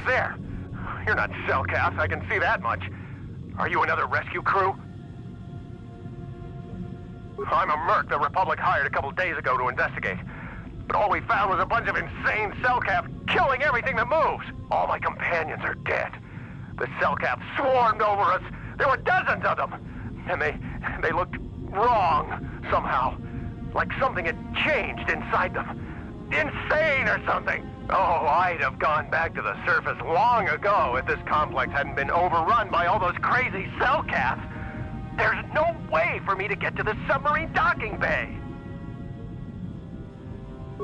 there? You're not cell caps, I can see that much. Are you another rescue crew? I'm a merc the Republic hired a couple days ago to investigate. But all we found was a bunch of insane cell caps killing everything that moves. All my companions are dead. The cell caps swarmed over us. There were dozens of them. And they looked wrong somehow. Like something had changed inside them. Insane or something. Oh, I'd have gone back to the surface long ago if this complex hadn't been overrun by all those crazy cell caps. There's no way for me to get to the submarine docking bay.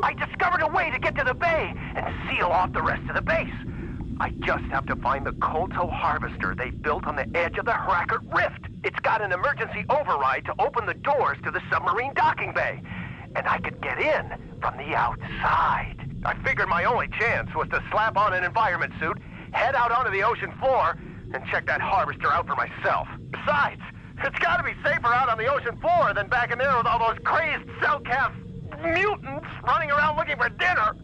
I discovered a way to get to the bay and seal off the rest of the base. I just have to find the Kolto harvester they built on the edge of the Harakert Rift. It's got an emergency override to open the doors to the submarine docking bay. And I could get in from the outside. I figured my only chance was to slap on an environment suit, head out onto the ocean floor, and check that harvester out for myself. Besides, it's gotta be safer out on the ocean floor than back in there with all those crazed cell cap mutants running around looking for dinner.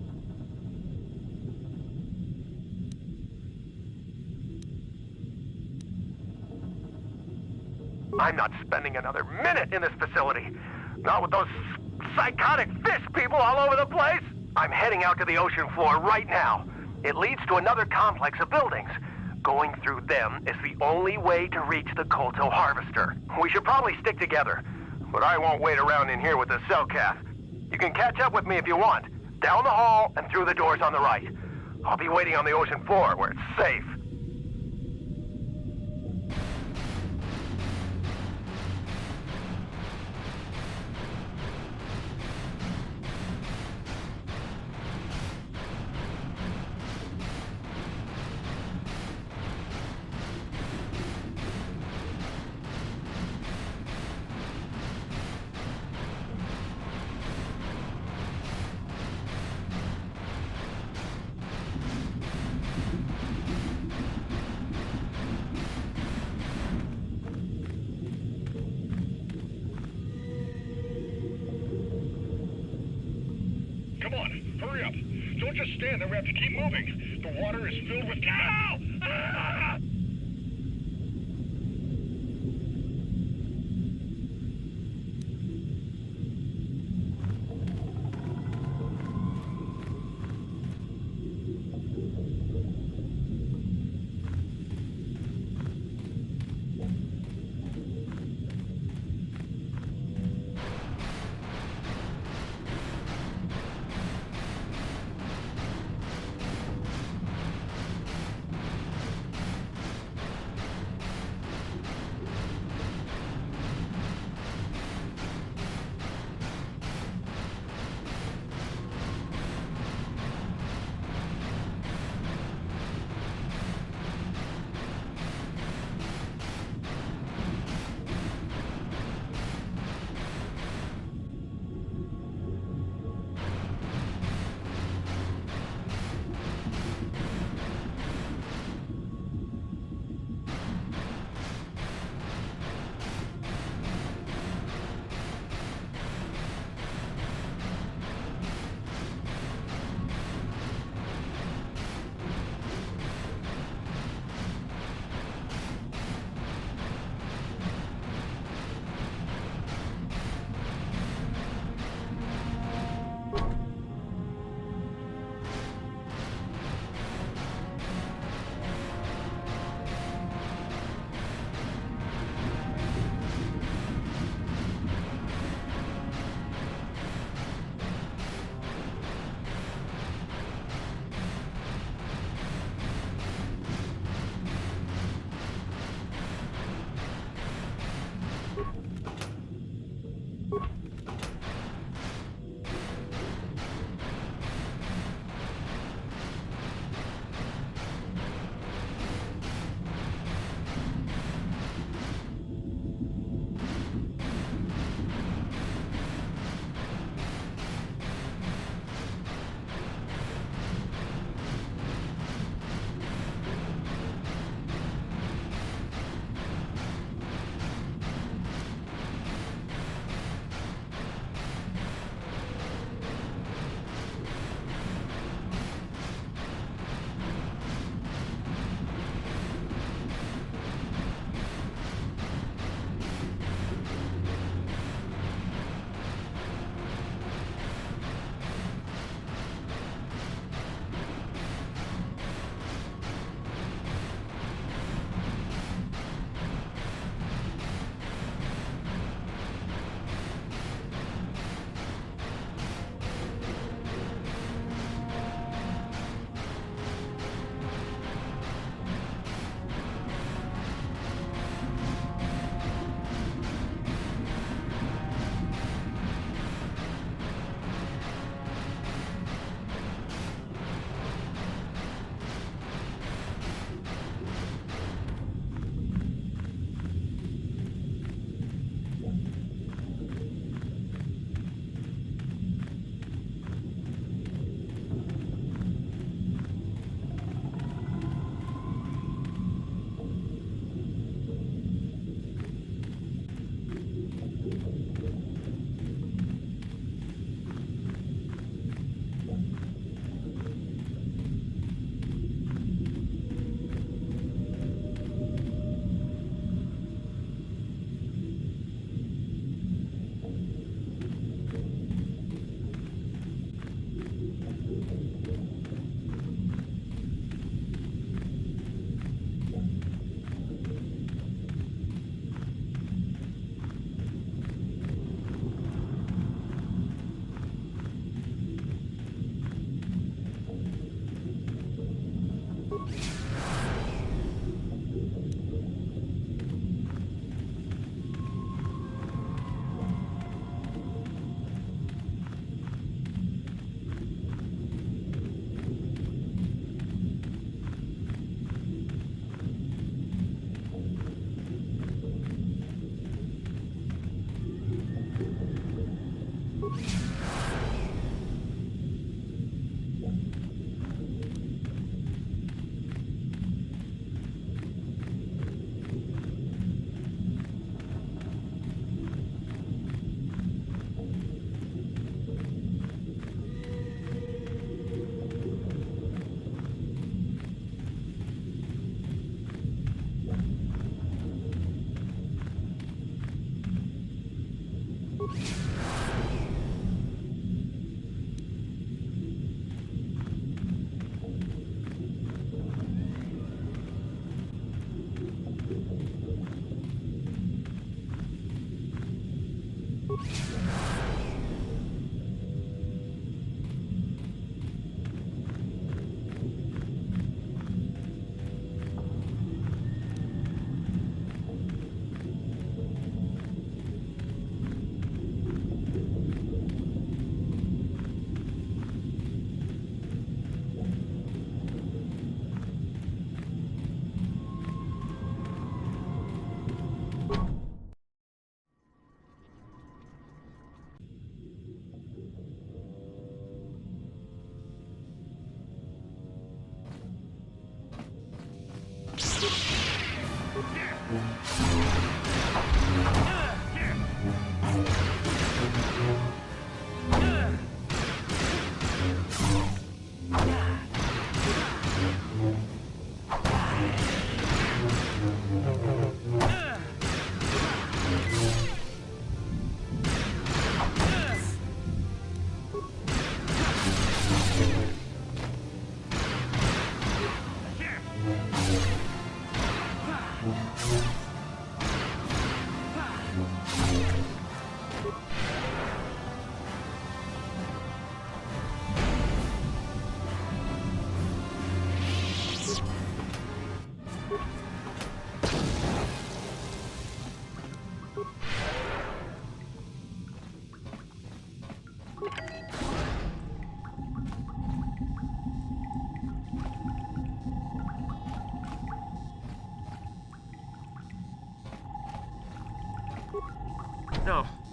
I'm not spending another minute in this facility. Not with those psychotic fish people all over the place. I'm heading out to the ocean floor right now. It leads to another complex of buildings. Going through them is the only way to reach the Kolto harvester. We should probably stick together, but I won't wait around in here with the cell cat. You can catch up with me if you want. Down the hall and through the doors on the right. I'll be waiting on the ocean floor where it's safe. Come on, hurry up. Don't just stand there, we have to keep moving. The water is filled with... Ow! Ah!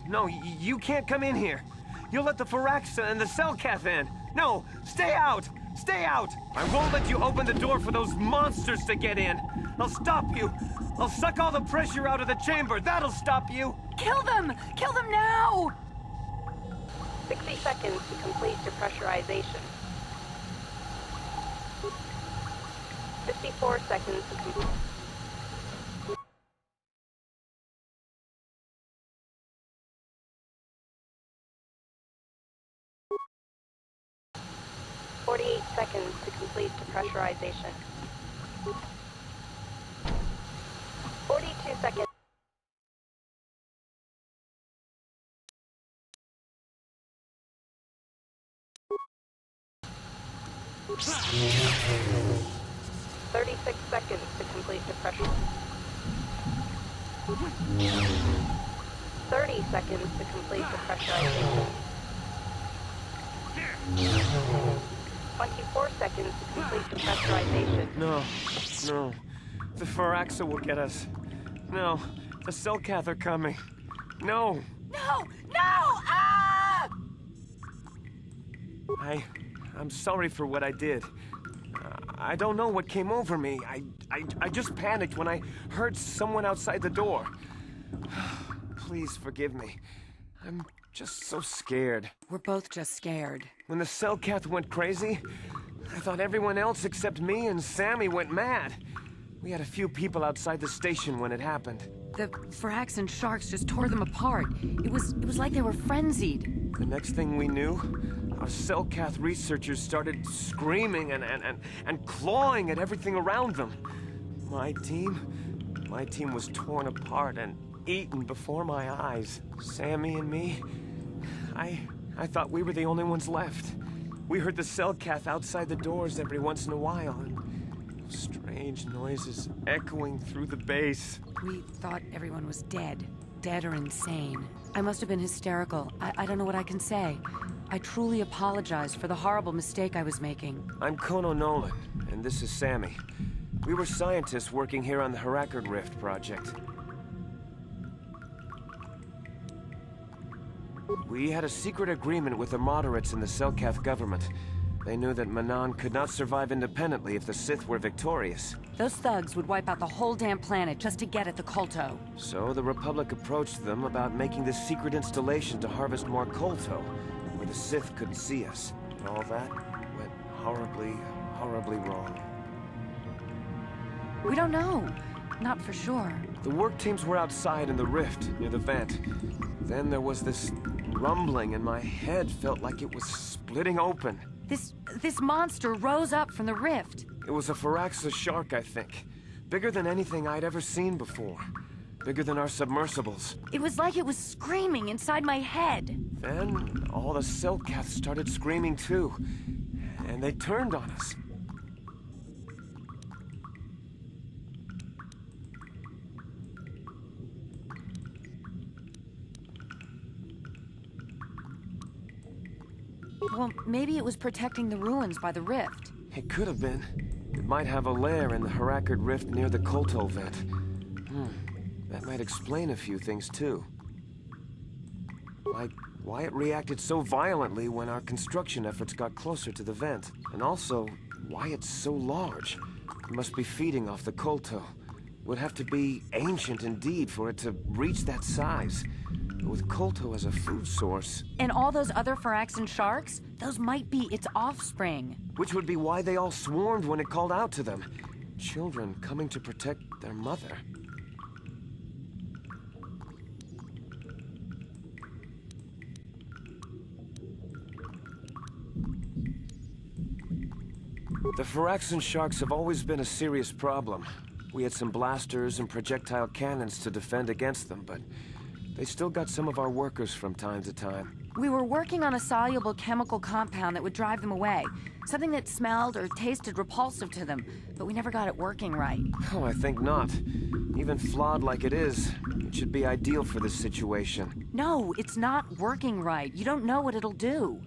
No, you can't come in here. You'll let the Firaxa and the Selkath in. No, stay out! Stay out! I won't let you open the door for those monsters to get in. I'll stop you. I'll suck all the pressure out of the chamber. That'll stop you. Kill them! Kill them now! 60 seconds to complete depressurization. 54 seconds to complete. 48 seconds to complete depressurization. 42 seconds. "36 seconds to complete depression. 30 seconds to complete depressurization. 24 seconds to complete depressurization. No. The Firaxa will get us. No, the Selkath are coming. No! No! Ah! I'm sorry for what I did. I don't know what came over me. I just panicked when I heard someone outside the door. Please forgive me. I'm just so scared. We're both just scared. When the Selkath went crazy, I thought everyone else except me and Sammy went mad. We had a few people outside the station when it happened. The Frax and Sharks just tore them apart. It was like they were frenzied. The next thing we knew, our Selkath researchers started screaming and clawing at everything around them. My team was torn apart and eaten before my eyes. Sammy and me, I thought we were the only ones left. We heard the Selkath outside the doors every once in a while, and strange noises echoing through the base. We thought everyone was dead. Dead or insane. I must have been hysterical. I don't know what I can say. I truly apologize for the horrible mistake I was making. I'm Kono Nolan, and this is Sammy. We were scientists working here on the Harakard Rift project. We had a secret agreement with the moderates in the Selkath government. They knew that Manan could not survive independently if the Sith were victorious. Those thugs would wipe out the whole damn planet just to get at the Kolto. So the Republic approached them about making this secret installation to harvest more Kolto, where the Sith couldn't see us. And all that went horribly, horribly wrong. We don't know. Not for sure. The work teams were outside in the rift, near the vent. Then there was this rumbling, and my head felt like it was splitting open. This monster rose up from the rift. It was a Firaxa shark, I think. Bigger than anything I'd ever seen before. Bigger than our submersibles. It was like it was screaming inside my head. Then all the Selkath started screaming too. And they turned on us. Well, maybe it was protecting the ruins by the rift. It could have been. It might have a lair in the Harakard Rift near the Kolto vent. That might explain a few things too. Like why it reacted so violently when our construction efforts got closer to the vent. And also, why it's so large. It must be feeding off the Kolto. Would have to be ancient indeed for it to reach that size. With Kolto as a food source. And all those other Phyraxan sharks? Those might be its offspring. Which would be why they all swarmed when it called out to them. Children coming to protect their mother. The Phyraxan sharks have always been a serious problem. We had some blasters and projectile cannons to defend against them, but they still got some of our workers from time to time. We were working on a soluble chemical compound that would drive them away. Something that smelled or tasted repulsive to them, but we never got it working right. Oh, I think not. Even flawed like it is, it should be ideal for this situation. No, it's not working right. You don't know what it'll do.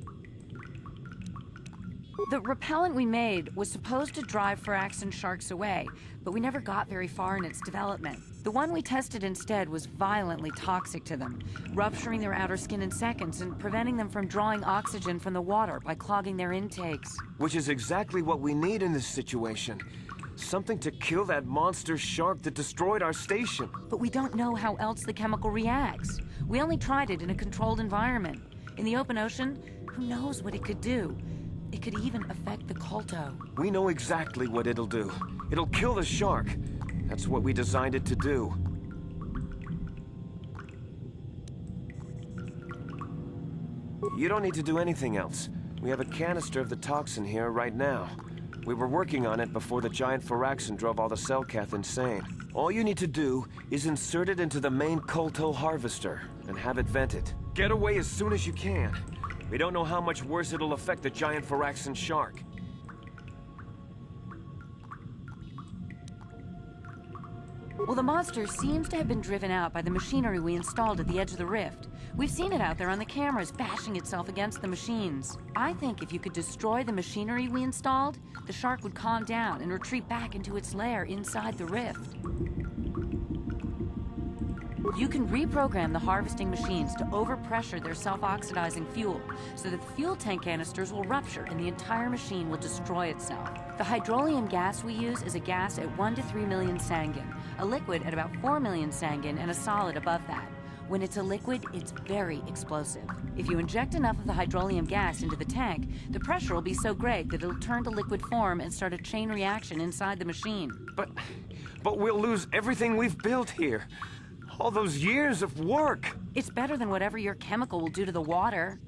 The repellent we made was supposed to drive Phyraxan sharks away, but we never got very far in its development. The one we tested instead was violently toxic to them, rupturing their outer skin in seconds and preventing them from drawing oxygen from the water by clogging their intakes. Which is exactly what we need in this situation. Something to kill that monster shark that destroyed our station. But we don't know how else the chemical reacts. We only tried it in a controlled environment. In the open ocean, who knows what it could do? It could even affect the Kolto. We know exactly what it'll do. It'll kill the shark. That's what we designed it to do. You don't need to do anything else. We have a canister of the toxin here right now. We were working on it before the giant Phyraxan drove all the Selkath insane. All you need to do is insert it into the main Kolto harvester and have it vented. Get away as soon as you can. We don't know how much worse it'll affect the giant Phyraxan shark. Well, the monster seems to have been driven out by the machinery we installed at the edge of the rift. We've seen it out there on the cameras, bashing itself against the machines. I think if you could destroy the machinery we installed, the shark would calm down and retreat back into its lair inside the rift. You can reprogram the harvesting machines to overpressure their self-oxidizing fuel, so that the fuel tank canisters will rupture and the entire machine will destroy itself. The hydrolium gas we use is a gas at 1 to 3 million sangin, a liquid at about 4 million sangin, and a solid above that. When it's a liquid, it's very explosive. If you inject enough of the hydrolium gas into the tank, the pressure will be so great that it'll turn to liquid form and start a chain reaction inside the machine. But we'll lose everything we've built here. All those years of work! It's better than whatever your chemical will do to the water.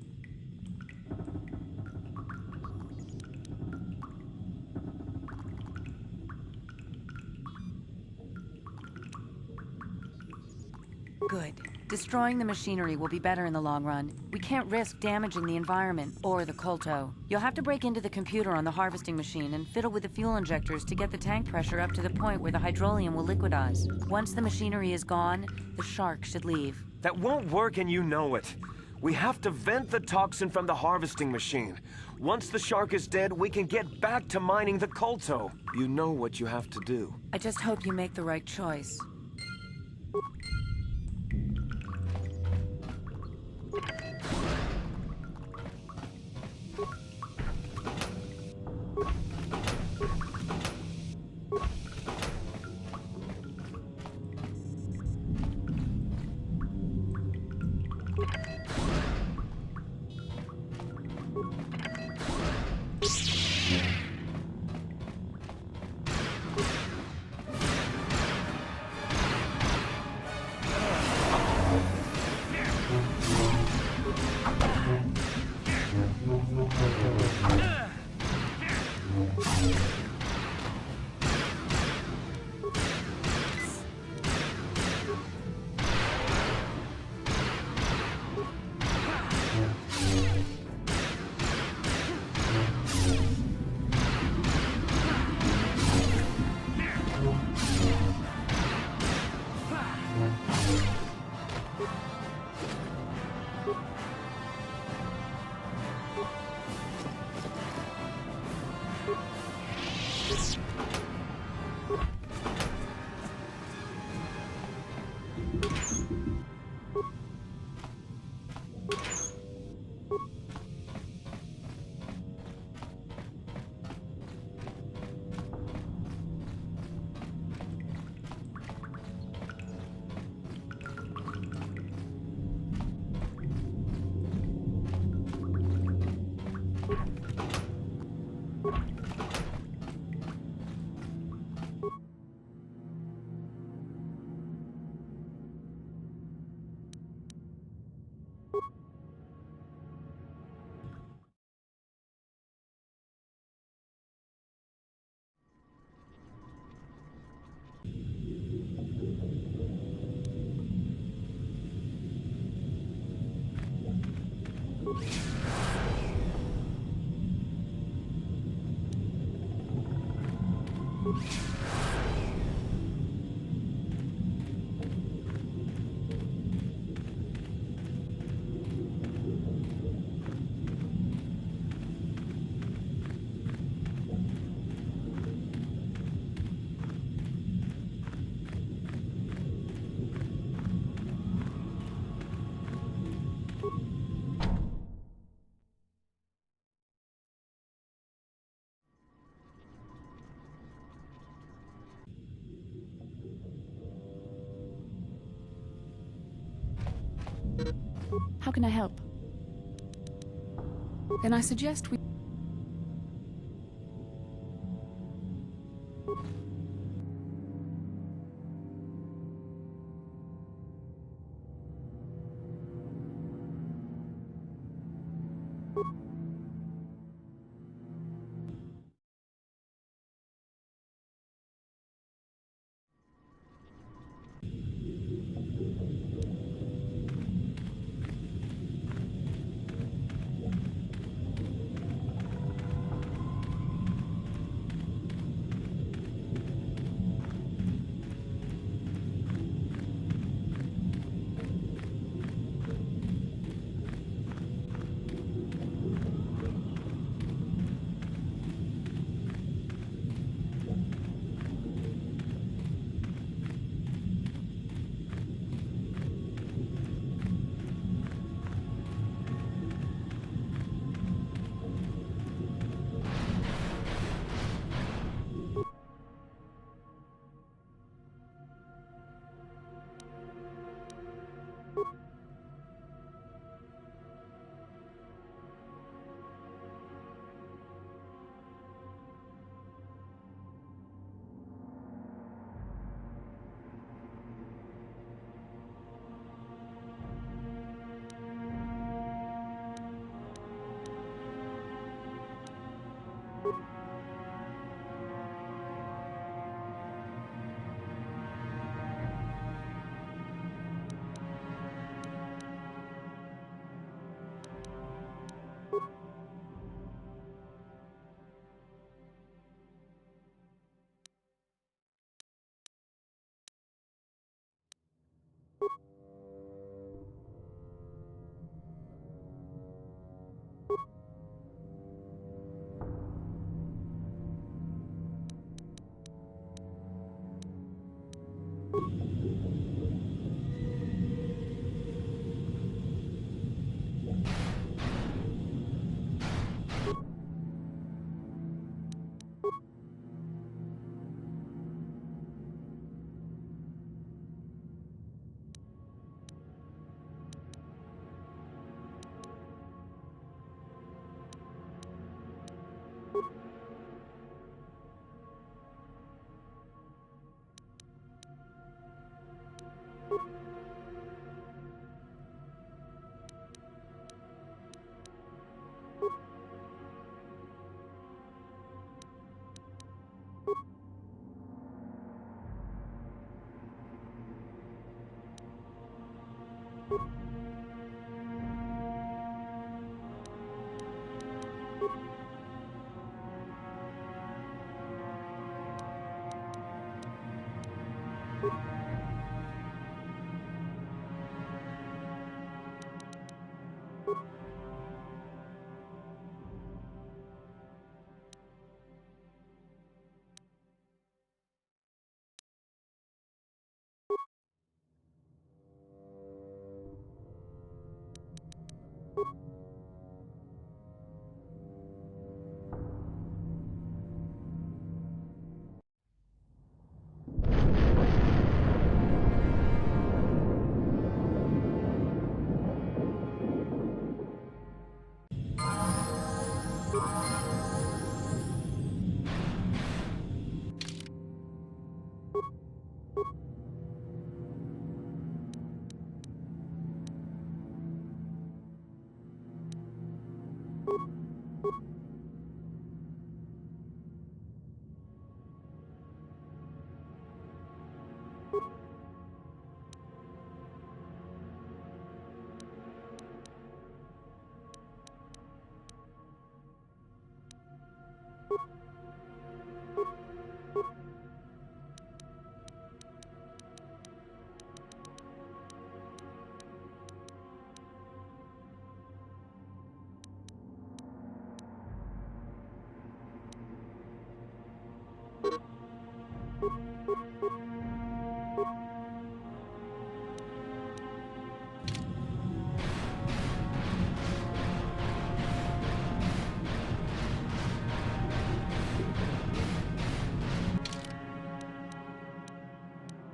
Good. Destroying the machinery will be better in the long run. We can't risk damaging the environment or the Kolto. You'll have to break into the computer on the harvesting machine and fiddle with the fuel injectors to get the tank pressure up to the point where the hydrolium will liquidize. Once the machinery is gone, the shark should leave. That won't work and you know it. We have to vent the toxin from the harvesting machine. Once the shark is dead, we can get back to mining the Kolto. You know what you have to do. I just hope you make the right choice. How can I help? Then I suggest we...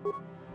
you